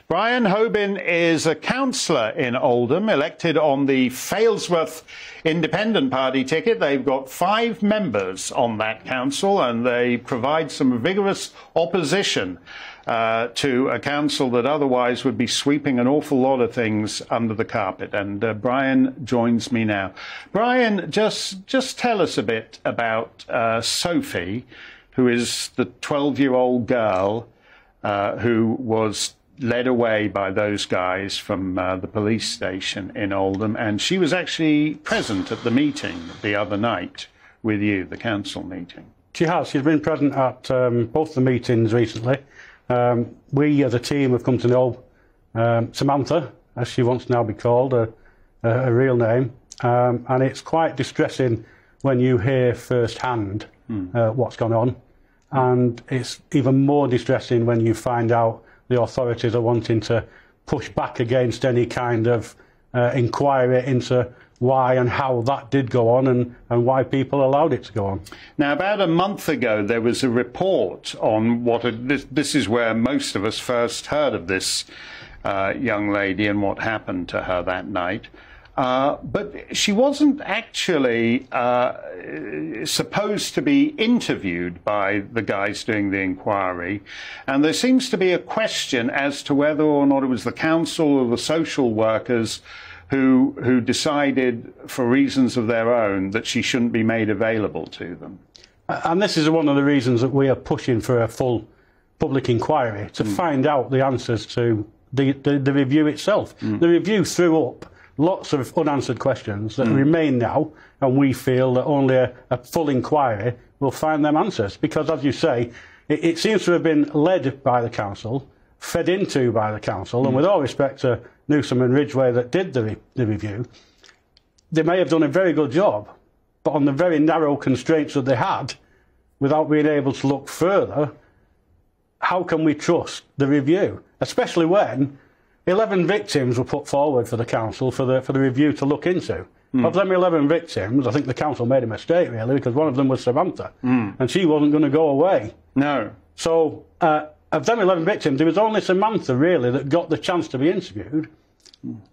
Brian Hobin is a councillor in Oldham, elected on the Failsworth Independent Party ticket. They've got 5 members on that council, and they provide some vigorous opposition to a council that otherwise would be sweeping an awful lot of things under the carpet. And Brian joins me now. Brian, just tell us a bit about Sophie, who is the 12-year-old girl who was led away by those guys from the police station in Oldham, and she was actually present at the meeting the other night with you, the council meeting. She has. She's been present at both the meetings recently. We as a team have come to know Samantha, as she wants to now be called, a real name, and it's quite distressing when you hear firsthand what's gone on, and it's even more distressing when you find out the authorities are wanting to push back against any kind of inquiry into why and how that did go on and why people allowed it to go on. Now, about a month ago, there was a report on this is where most of us first heard of this young lady and what happened to her that night. But she wasn't actually supposed to be interviewed by the guys doing the inquiry, and there seems to be a question as to whether or not it was the council or the social workers who decided, for reasons of their own, that she shouldn't be made available to them. And this is one of the reasons that we are pushing for a full public inquiry, to find out the answers to the review itself. The review threw up lots of unanswered questions that remain now, and we feel that only a full inquiry will find them answers. Because, as you say, it seems to have been led by the council, fed into by the council, and with all respect to Newsom and Ridgway that did the review, they may have done a very good job, but on the very narrow constraints that they had, without being able to look further, how can we trust the review? Especially when 11 victims were put forward for the council for the review to look into. Of them 11 victims, I think the council made a mistake, really, because one of them was Samantha, and she wasn't going to go away. No. So, of them 11 victims, there was only Samantha, really, that got the chance to be interviewed,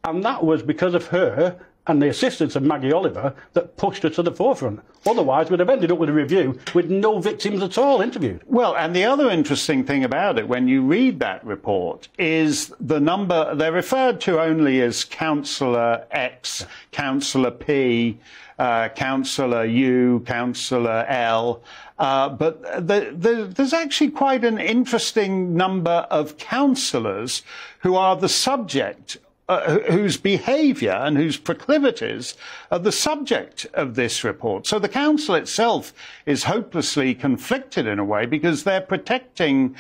and that was because of her and the assistance of Maggie Oliver that pushed her to the forefront. Otherwise, we'd have ended up with a review with no victims at all interviewed. Well, and the other interesting thing about it, when you read that report, is the number they're referred to only as Councillor X, Councillor P, Councillor U, Councillor L. But there's actually quite an interesting number of councillors who are the subject whose behaviour and whose proclivities are the subject of this report. So the council itself is hopelessly conflicted in a way, because they're protecting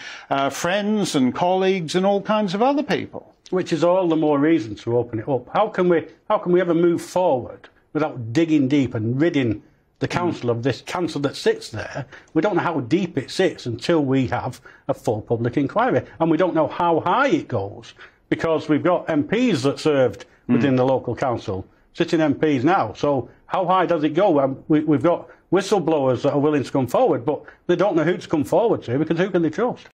friends and colleagues and all kinds of other people. Which is all the more reason to open it up. How can we ever move forward without digging deep and ridding the council of this cancer that sits there? We don't know how deep it sits until we have a full public inquiry, and we don't know how high it goes, because we've got MPs that served within the local council, sitting MPs now. So how high does it go? We've got whistleblowers that are willing to come forward, but they don't know who to come forward to, because who can they trust?